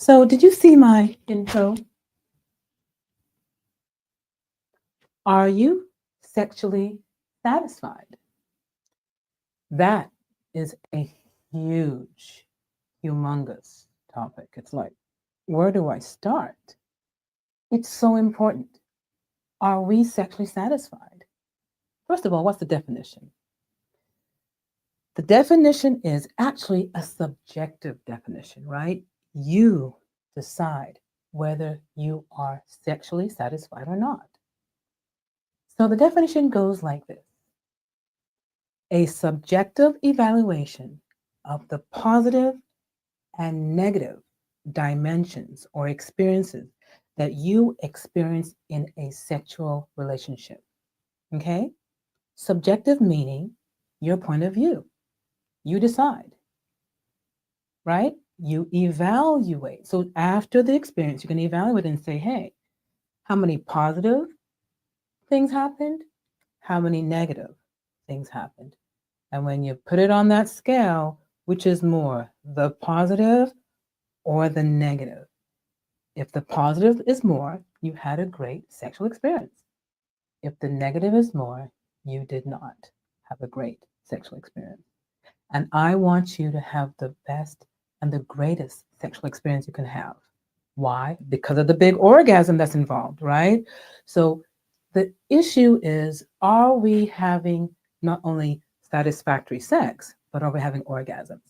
So, did you see my intro? Are you sexually satisfied? That is a huge, humongous topic. It's like, where do I start? It's so important. Are we sexually satisfied? First of all, what's the definition? The definition is actually a subjective definition, right? You decide whether you are sexually satisfied or not. So the definition goes like this: a subjective evaluation of the positive and negative dimensions or experiences that you experience in a sexual relationship. Okay? Subjective meaning your point of view. You decide, right? You evaluate. So after the experience, you can evaluate and say, hey, how many positive things happened? How many negative things happened? And when you put it on that scale, which is more, the positive or the negative? If the positive is more, you had a great sexual experience. If the negative is more, you did not have a great sexual experience. And I want you to have the best and the greatest sexual experience you can have. Why? Because of the big orgasm that's involved, right? So the issue is, are we having not only satisfactory sex, but are we having orgasms?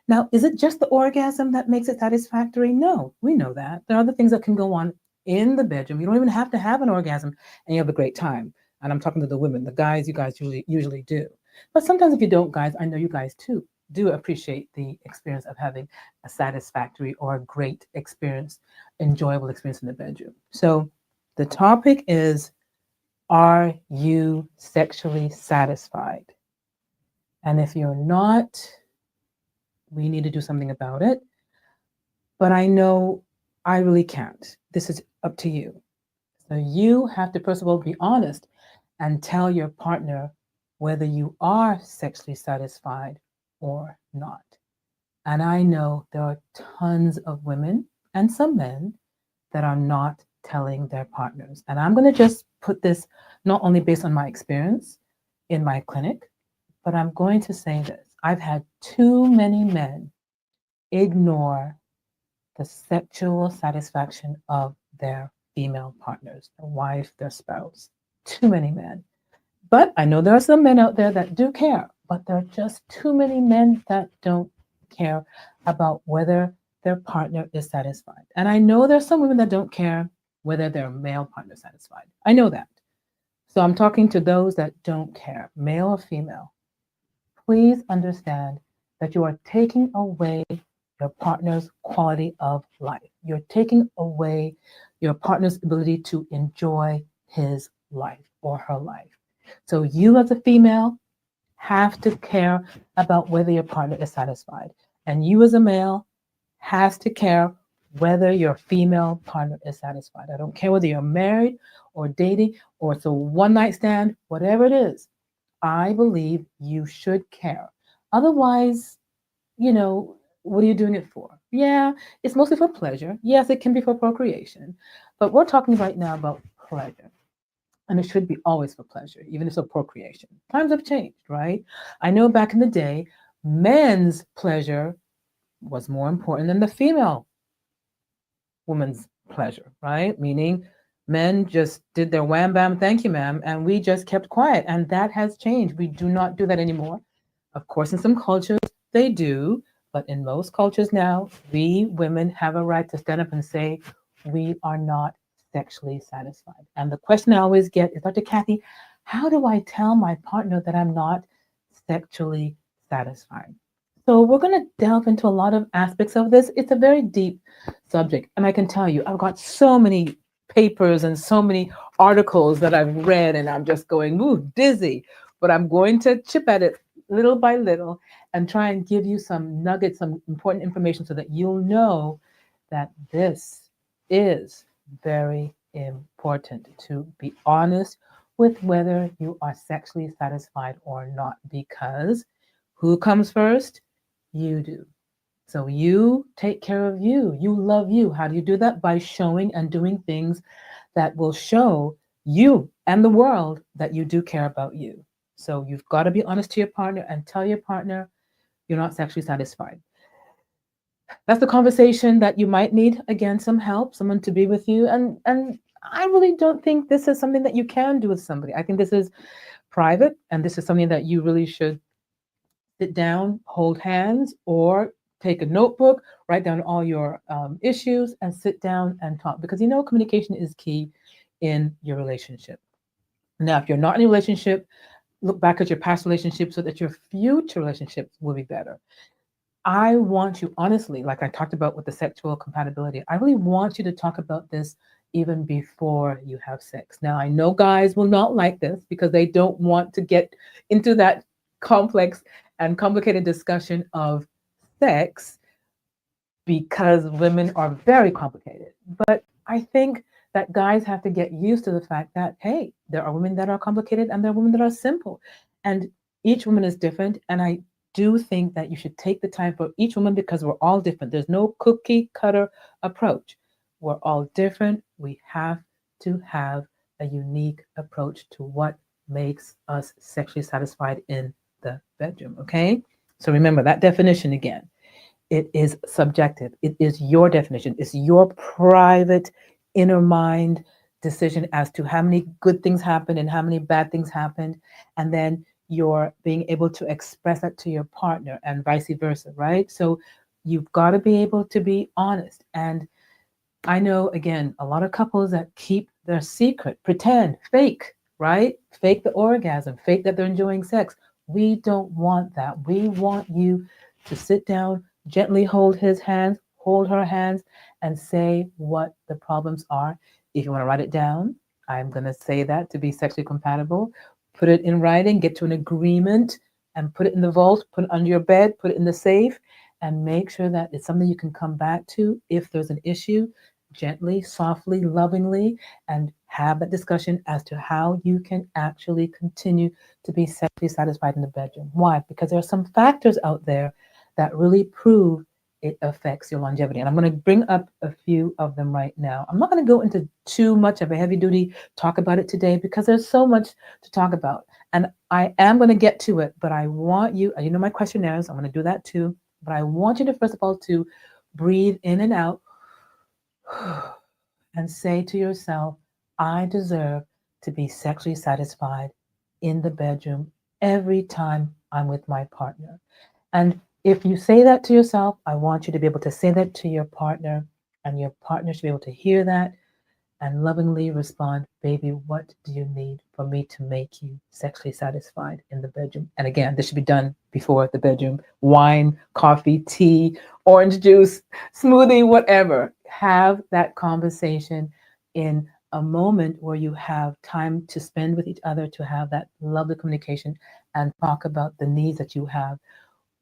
Now, is it just the orgasm that makes it satisfactory? No, we know that. There are other things that can go on in the bedroom. You don't even have to have an orgasm and you have a great time. And I'm talking to the women. The guys, you guys usually do. But sometimes if you don't, guys, I know you guys too do appreciate the experience of having a satisfactory or a great experience, enjoyable experience in the bedroom. So the topic is, are you sexually satisfied? And if you're not, we need to do something about it. But I know I really can't. This is up to you. So you have to, first of all, be honest and tell your partner whether you are sexually satisfied or not. And I know there are tons of women and some men that are not telling their partners. And I'm going to just put this not only based on my experience in my clinic, but I'm going to say this. I've had too many men ignore the sexual satisfaction of their female partners, their wife, their spouse. Too many men. But I know there are some men out there that do care, but there are just too many men that don't care about whether their partner is satisfied. And I know there's some women that don't care whether their male partner is satisfied. I know that. So I'm talking to those that don't care, male or female. Please understand that you are taking away your partner's quality of life. You're taking away your partner's ability to enjoy his life or her life. So you as a female have to care about whether your partner is satisfied. And you as a male has to care whether your female partner is satisfied. I don't care whether you're married or dating or it's a one night stand, whatever it is. I believe you should care. Otherwise, what are you doing it for? Yeah, it's mostly for pleasure. Yes, it can be for procreation. But we're talking right now about pleasure. And it should be always for pleasure, even if it's a procreation. Times have changed, right? I know back in the day, men's pleasure was more important than the female woman's pleasure, right? Meaning men just did their wham bam, thank you, ma'am, and we just kept quiet. And that has changed. We do not do that anymore. Of course, in some cultures, they do. But in most cultures now, we women have a right to stand up and say, we are not sexually satisfied. And the question I always get is, Dr. Kathy, how do I tell my partner that I'm not sexually satisfied? So we're going to delve into a lot of aspects of this. It's a very deep subject. And I can tell you, I've got so many papers and so many articles that I've read, and I'm just going, ooh, dizzy. But I'm going to chip at it little by little and try and give you some nuggets, some important information so that you'll know that this is very important, to be honest with whether you are sexually satisfied or not. Because who comes first? You do. So you take care of you. You love you. How do you do that? By showing and doing things that will show you and the world that you do care about you. So you've got to be honest to your partner and tell your partner you're not sexually satisfied. That's the conversation that you might need. Again, some help, someone to be with you. And I really don't think this is something that you can do with somebody. I think this is private, and this is something that you really should sit down, hold hands, or take a notebook, write down all your issues, and sit down and talk. Because you know, communication is key in your relationship. Now, if you're not in a relationship, look back at your past relationships so that your future relationships will be better. I want you, honestly, like I talked about with the sexual compatibility, I really want you to talk about this even before you have sex. Now, I know guys will not like this because they don't want to get into that complex and complicated discussion of sex because women are very complicated. But I think that guys have to get used to the fact that, hey, there are women that are complicated and there are women that are simple. And each woman is different. And I do think that you should take the time for each woman because we're all different. There's no cookie cutter approach. We're all different. We have to have a unique approach to what makes us sexually satisfied in the bedroom. Okay. So remember that definition again. It is subjective. It is your definition. It's your private inner mind decision as to how many good things happened and how many bad things happened. And then you're being able to express that to your partner and vice versa, right? So you've got to be able to be honest. And I know, again, a lot of couples that keep their secret, pretend, fake, right? Fake the orgasm, fake that they're enjoying sex. We don't want that. We want you to sit down, gently hold his hands, hold her hands, and say what the problems are. If you want to write it down, I'm going to say that to be sexually compatible. Put it in writing, get to an agreement, and put it in the vault, put it under your bed, put it in the safe, and make sure that it's something you can come back to if there's an issue gently, softly, lovingly, and have that discussion as to how you can actually continue to be sexually satisfied in the bedroom. Why? Because there are some factors out there that really prove it affects your longevity. And I'm going to bring up a few of them right now. I'm not going to go into too much of a heavy duty talk about it today because there's so much to talk about. And I am going to get to it, but I want you, you know, my questionnaires, I'm going to do that too. But I want you to, first of all, to breathe in and out and say to yourself, I deserve to be sexually satisfied in the bedroom every time I'm with my partner. And if you say that to yourself, I want you to be able to say that to your partner, and your partner should be able to hear that and lovingly respond, baby, what do you need for me to make you sexually satisfied in the bedroom? And again, this should be done before the bedroom. Wine, coffee, tea, orange juice, smoothie, whatever. Have that conversation in a moment where you have time to spend with each other, to have that lovely communication and talk about the needs that you have,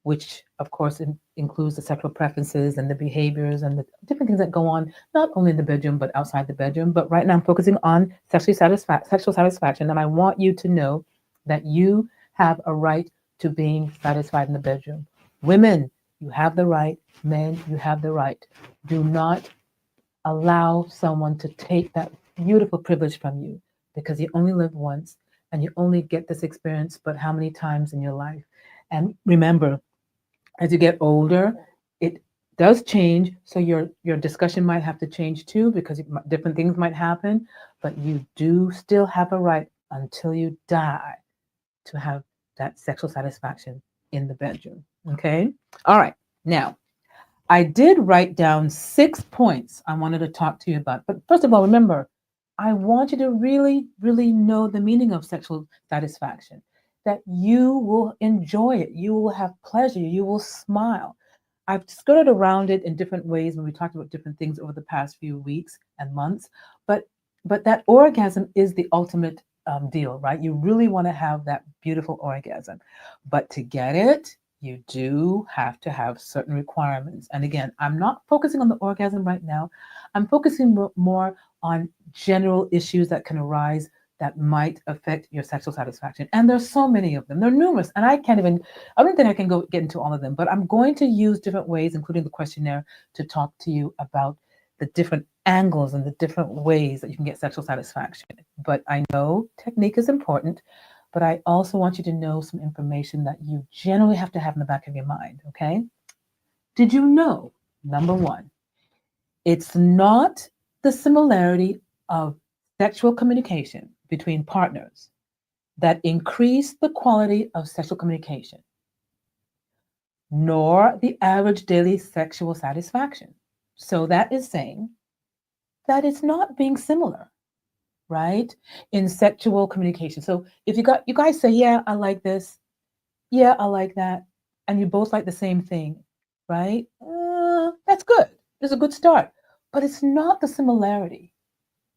which of course includes the sexual preferences and the behaviors and the different things that go on, not only in the bedroom, but outside the bedroom. But right now I'm focusing on sexual satisfaction. And I want you to know that you have a right to being satisfied in the bedroom. Women, you have the right. Men, you have the right. Do not allow someone to take that beautiful privilege from you because you only live once and you only get this experience, but how many times in your life? And remember, as you get older, it does change. So your discussion might have to change too because different things might happen. But you do still have a right until you die to have that sexual satisfaction in the bedroom. Okay. All right. Now, I did write down 6 points I wanted to talk to you about. But first of all, remember, I want you to really, really know the meaning of sexual satisfaction, that you will enjoy it, you will have pleasure, you will smile. I've skirted around it in different ways when we talked about different things over the past few weeks and months, but that orgasm is the ultimate deal, right? You really want to have that beautiful orgasm, but to get it, you do have to have certain requirements. And again, I'm not focusing on the orgasm right now. I'm focusing more on general issues that can arise that might affect your sexual satisfaction. And there's so many of them. They're numerous. And I don't think I can get into all of them, but I'm going to use different ways, including the questionnaire, to talk to you about the different angles and the different ways that you can get sexual satisfaction. But I know technique is important, but I also want you to know some information that you generally have to have in the back of your mind, okay? Did you know, number one, it's not the similarity of sexual communication between partners that increase the quality of sexual communication, nor the average daily sexual satisfaction. So that is saying that it's not being similar, right, in sexual communication. So if you guys say, yeah, I like this, yeah, I like that, and you both like the same thing, right? That's good. It's a good start. But it's not the similarity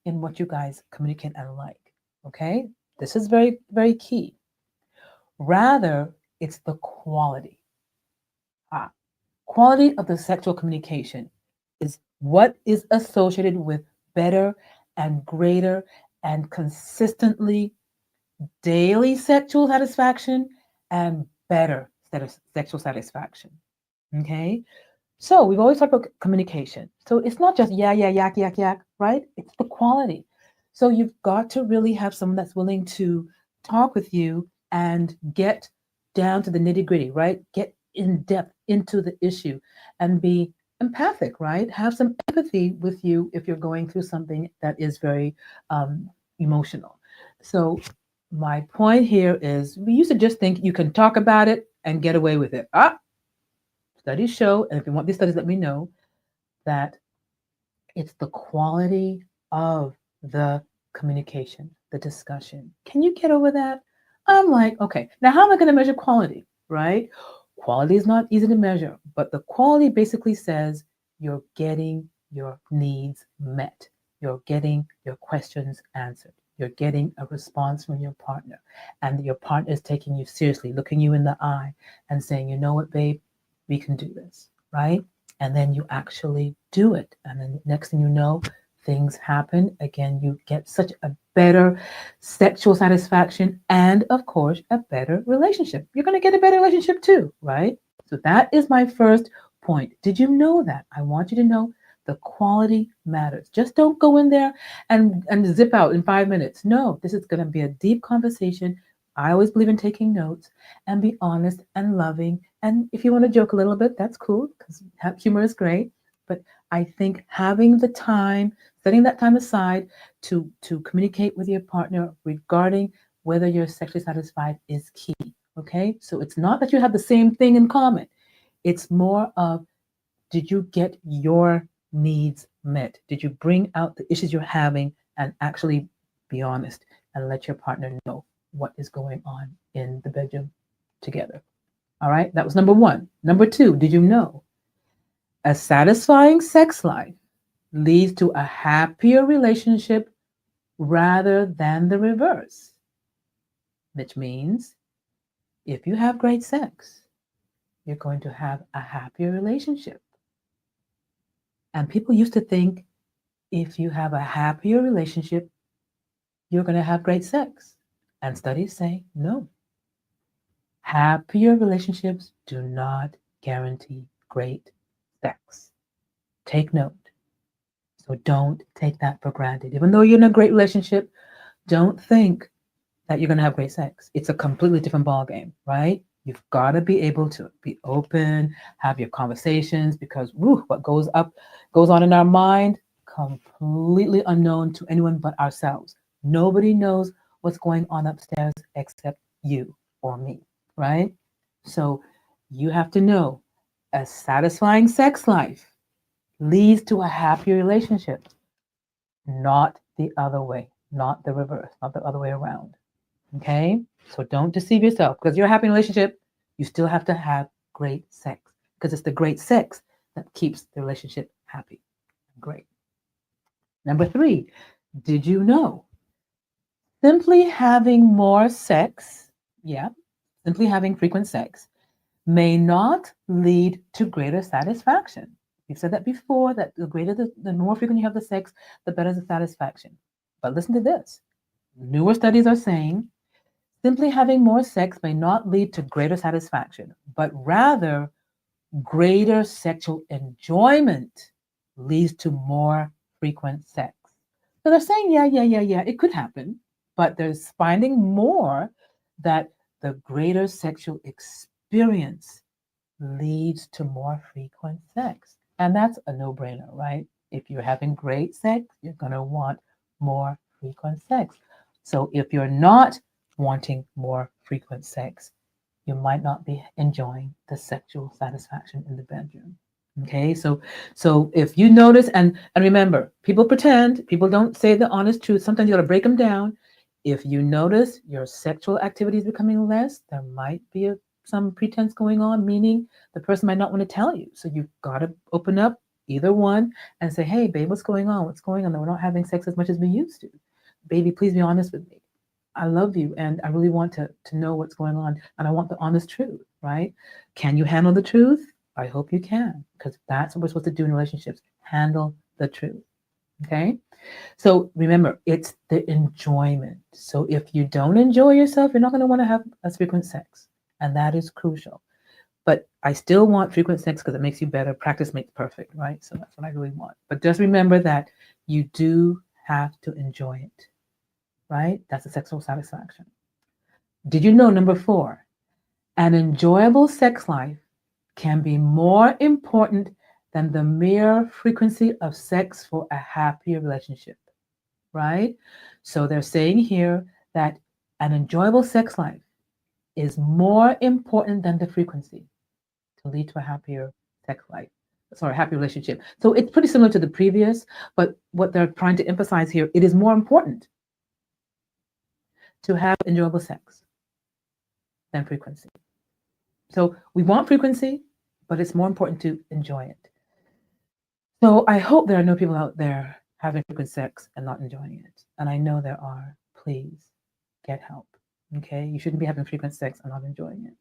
in what you guys communicate and like, okay? This is very, very key. Rather, it's the quality. Quality of the sexual communication is what is associated with better and greater and consistently daily sexual satisfaction and better sexual satisfaction. Okay? So we've always talked about communication. So it's not just yeah, yak, yak, yak, right? It's the quality. So you've got to really have someone that's willing to talk with you and get down to the nitty gritty, right? Get in depth into the issue and be empathic, right? Have some empathy with you if you're going through something that is very emotional. So my point here is we used to just think you can talk about it and get away with it. Studies show, and if you want these studies, let me know, that it's the quality of the communication, the discussion. Can you get over that? I'm like, okay, now how am I going to measure quality, right? Quality is not easy to measure, but the quality basically says you're getting your needs met. You're getting your questions answered. You're getting a response from your partner, and your partner is taking you seriously, looking you in the eye and saying, you know what, babe, we can do this, right? And then you actually do it. And then next thing you know, things happen. Again, you get such a better sexual satisfaction and, of course, a better relationship. You're going to get a better relationship too, right? So that is my first point. Did you know that? I want you to know the quality matters. Just don't go in there and zip out in 5 minutes. No, this is going to be a deep conversation. I always believe in taking notes and be honest and loving. And if you want to joke a little bit, that's cool because humor is great. But I think having the time, setting that time aside to communicate with your partner regarding whether you're sexually satisfied is key. Okay? So it's not that you have the same thing in common. It's more of, did you get your needs met? Did you bring out the issues you're having and actually be honest and let your partner know what is going on in the bedroom together? All right, that was number one. Number two, did you know a satisfying sex life leads to a happier relationship rather than the reverse? Which means if you have great sex, you're going to have a happier relationship. And people used to think if you have a happier relationship, you're going to have great sex. And studies say no. Happier relationships do not guarantee great sex. Take note. So don't take that for granted. Even though you're in a great relationship, don't think that you're going to have great sex. It's a completely different ballgame, right? You've got to be able to be open, have your conversations, because what goes on in our mind, completely unknown to anyone but ourselves. Nobody knows what's going on upstairs except you or me, right? So you have to know a satisfying sex life leads to a happier relationship, not the other way, not the reverse, not the other way around. Okay? So don't deceive yourself because you're a happy relationship, you still have to have great sex because it's the great sex that keeps the relationship happy. Great. Number three, did you know simply having more sex, simply having frequent sex, may not lead to greater satisfaction? We've said that before, that the more frequent you have the sex, the better the satisfaction. But listen to this. newer studies are saying simply having more sex may not lead to greater satisfaction, but rather greater sexual enjoyment leads to more frequent sex. So they're saying, yeah, it could happen, but they're finding more that the greater sexual experience leads to more frequent sex. And that's a no brainer, right? If you're having great sex, you're going to want more frequent sex. So if you're not wanting more frequent sex, you might not be enjoying the sexual satisfaction in the bedroom. Okay, so if you notice, and remember, people pretend, people don't say the honest truth. Sometimes you got to break them down. If you notice your sexual activity is becoming less, there might be some pretense going on, meaning the person might not want to tell you. So you've got to open up either one and say, hey, babe, what's going on? What's going on? We're not having sex as much as we used to. Baby, please be honest with me. I love you and I really want to know what's going on and I want the honest truth, right? Can you handle the truth? I hope you can, because that's what we're supposed to do in relationships. Handle the truth. Okay? So remember, it's the enjoyment. So if you don't enjoy yourself, you're not going to want to have as frequent sex. And that is crucial. But I still want frequent sex because it makes you better. Practice makes perfect, right? So that's what I really want. But just remember that you do have to enjoy it, right? That's a sexual satisfaction. Did you know, number 4, an enjoyable sex life can be more important than the mere frequency of sex for a happy relationship, right? So they're saying here that an enjoyable sex life is more important than the frequency to lead to a happier sex life. Sorry, happy relationship. So it's pretty similar to the previous, but what they're trying to emphasize here, it is more important to have enjoyable sex than frequency. So we want frequency, but it's more important to enjoy it. So I hope there are no people out there having frequent sex and not enjoying it. And I know there are. Please get help. Okay? You shouldn't be having frequent sex and not enjoying it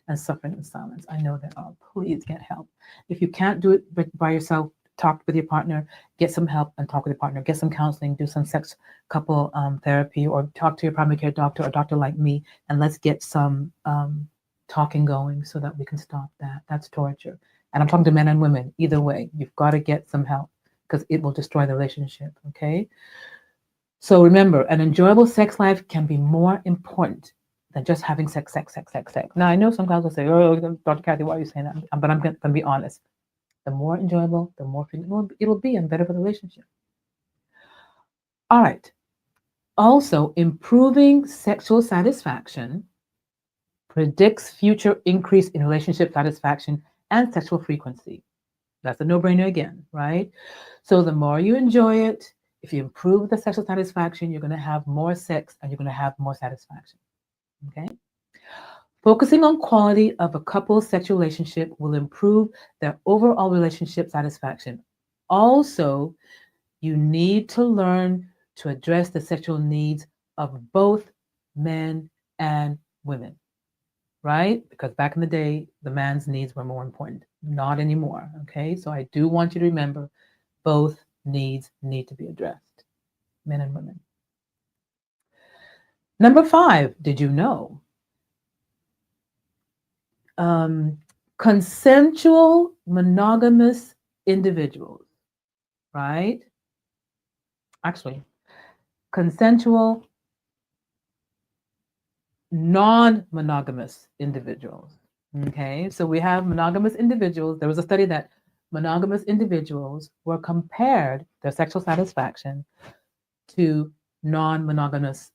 and suffering in silence. I know there are. Please get help. If you can't do it by yourself, talk with your partner, get some help and talk with your partner, get some counseling, do some sex couple therapy, or talk to your primary care doctor or doctor like me, and let's get some talking going so that we can stop that. That's torture. And I'm talking to men and women. Either way, you've got to get some help because it will destroy the relationship. Okay? So remember, an enjoyable sex life can be more important than just having sex. Now, I know some guys will say, oh, Dr. Kathy, why are you saying that? But I'm going to be honest. The more enjoyable, the more it'll be and better for the relationship. All right. Also, improving sexual satisfaction predicts future increase in relationship satisfaction and sexual frequency. That's a no-brainer again, right? So the more you enjoy it, if you improve the sexual satisfaction, you're going to have more sex and you're going to have more satisfaction. Okay? Focusing on quality of a couple's sexual relationship will improve their overall relationship satisfaction. Also, you need to learn to address the sexual needs of both men and women, right? Because back in the day, the man's needs were more important. Not anymore, okay? So I do want you to remember both needs need to be addressed, men and women. Number 5, did you know? Consensual monogamous individuals, right? Actually, consensual non-monogamous individuals. Okay, so we have monogamous individuals. There was a study that monogamous individuals were compared their sexual satisfaction to non-monogamous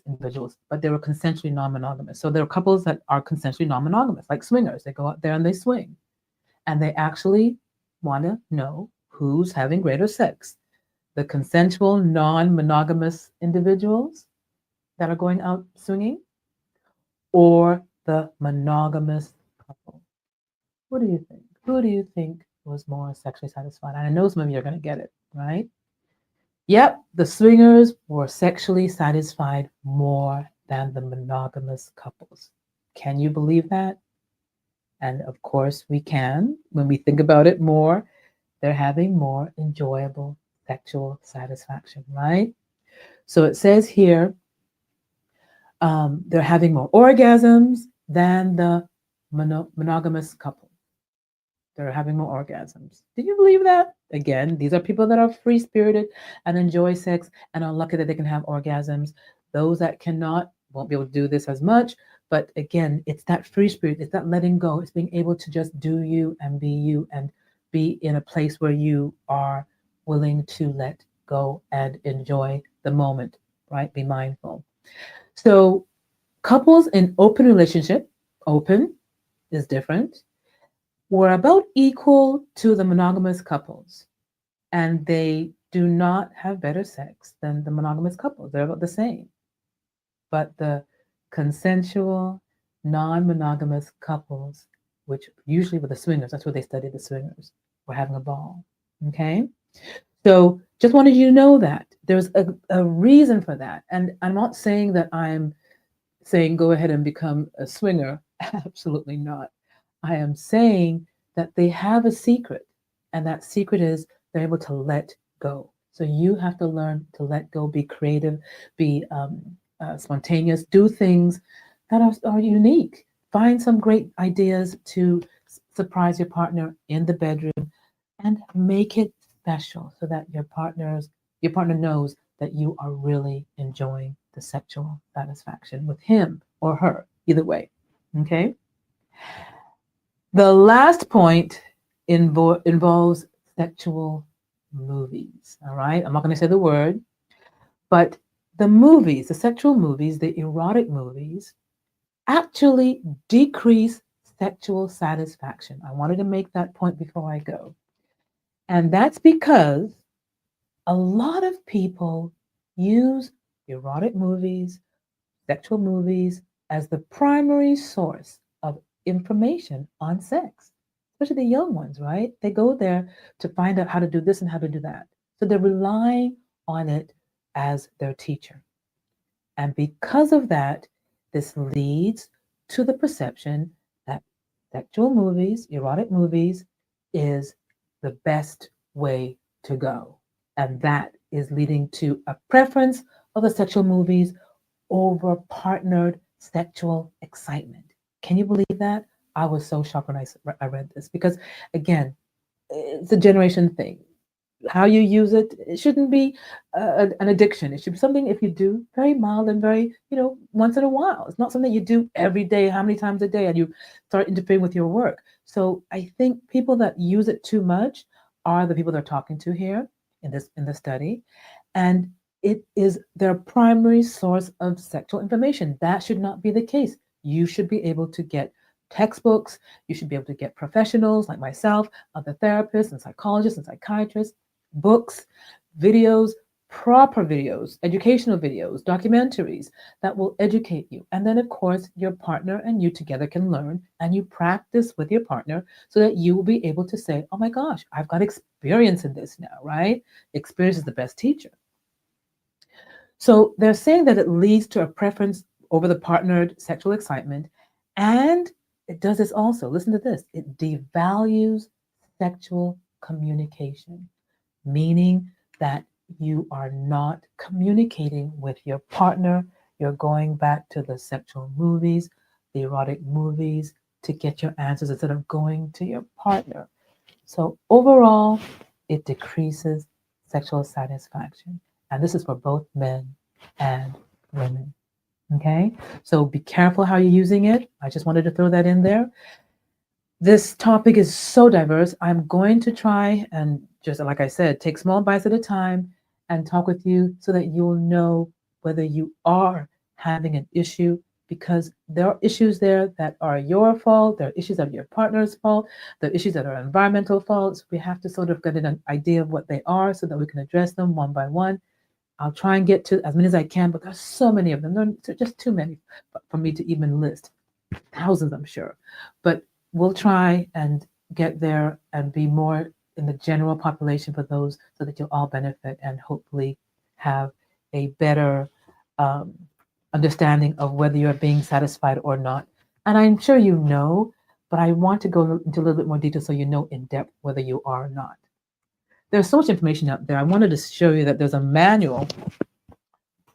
individuals, but they were consensually non-monogamous. So there are couples that are consensually non-monogamous, like swingers. They go out there and they swing, and they actually want to know who's having greater sex: the consensual non-monogamous individuals that are going out swinging, or the monogamous couple. What do you think? Who do you think was more sexually satisfied? And I know some of you are going to get it, right? Yep, the swingers were sexually satisfied more than the monogamous couples. Can you believe that? And of course we can. When we think about it more, they're having more enjoyable sexual satisfaction, right? So it says here, they're having more orgasms than the monogamous couple. They're having more orgasms. Do you believe that? Again, these are people that are free spirited and enjoy sex and are lucky that they can have orgasms. Those that cannot won't be able to do this as much. But again, it's that free spirit, it's that letting go, it's being able to just do you and be in a place where you are willing to let go and enjoy the moment, right? Be mindful. So, couples in open relationship, open is different, were about equal to the monogamous couples, and they do not have better sex than the monogamous couples. They're about the same. But the consensual, non monogamous couples, which usually were the swingers, that's where they studied the swingers, were having a ball. Okay? So just wanted you to know that there's a reason for that. And I'm not saying that I'm saying go ahead and become a swinger. Absolutely not. I am saying that they have a secret, and that secret is they're able to let go. So you have to learn to let go, be creative, be spontaneous, do things that are unique. Find some great ideas to surprise your partner in the bedroom and make it special so that your partner knows that you are really enjoying the sexual satisfaction with him or her, either way. Okay? The last point involves sexual movies. All right? I'm not going to say the word, but the movies, the sexual movies, the erotic movies, actually decrease sexual satisfaction. I wanted to make that point before I go. And that's because a lot of people use erotic movies, sexual movies, as the primary source of information on sex, especially the young ones, right? They go there to find out how to do this and how to do that. So they're relying on it as their teacher. And because of that, this leads to the perception that sexual movies, erotic movies, is the best way to go. And that is leading to a preference of the sexual movies over partnered sexual excitement. Can you believe that? I was so shocked when I read this because, again, it's a generation thing. How you use it, it shouldn't be an addiction. It should be something, if you do, very mild and very, once in a while. It's not something you do every day, how many times a day, and you start interfering with your work. So I think people that use it too much are the people they're talking to here in the study. And it is their primary source of sexual information. That should not be the case. You should be able to get textbooks. You should be able to get professionals like myself, other therapists and psychologists and psychiatrists, books, videos, proper videos, educational videos, documentaries that will educate you. And then, of course, your partner and you together can learn, and you practice with your partner so that you will be able to say, oh my gosh, I've got experience in this now, right? Experience is the best teacher. So they're saying that it leads to a preference over the partnered sexual excitement. And it does this also. Listen to this. It devalues sexual communication, meaning that you are not communicating with your partner. You're going back to the sexual movies, the erotic movies to get your answers instead of going to your partner. So overall, it decreases sexual satisfaction. And this is for both men and women. Okay? So be careful how you're using it. I just wanted to throw that in there. This topic is so diverse. I'm going to try and, just like I said, take small bites at a time and talk with you so that you'll know whether you are having an issue, because there are issues there that are your fault. There are issues that are your partner's fault. There are issues that are environmental faults. We have to sort of get an idea of what they are so that we can address them one by one. I'll try and get to as many as I can, but there's so many of them. There are just too many for me to even list. Thousands, I'm sure. But we'll try and get there and be more in the general population for those so that you'll all benefit and hopefully have a better understanding of whether you're being satisfied or not. And I'm sure you know, but I want to go into a little bit more detail so you know in depth whether you are or not. There's so much information out there. I wanted to show you that there's a manual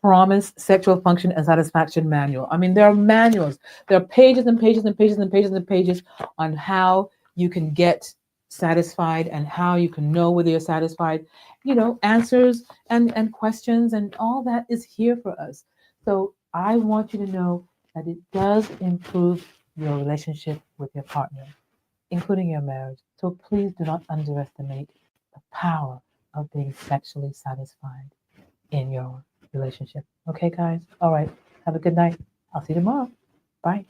Promise Sexual Function and Satisfaction Manual. I mean, there are manuals, there are pages and pages and pages and pages and pages on how you can get satisfied and how you can know whether you're satisfied. You know, answers and questions and all that is here for us. So I want you to know that it does improve your relationship with your partner, including your marriage. So please do not underestimate the power of being sexually satisfied in your relationship. Okay, guys? All right. Have a good night. I'll see you tomorrow. Bye.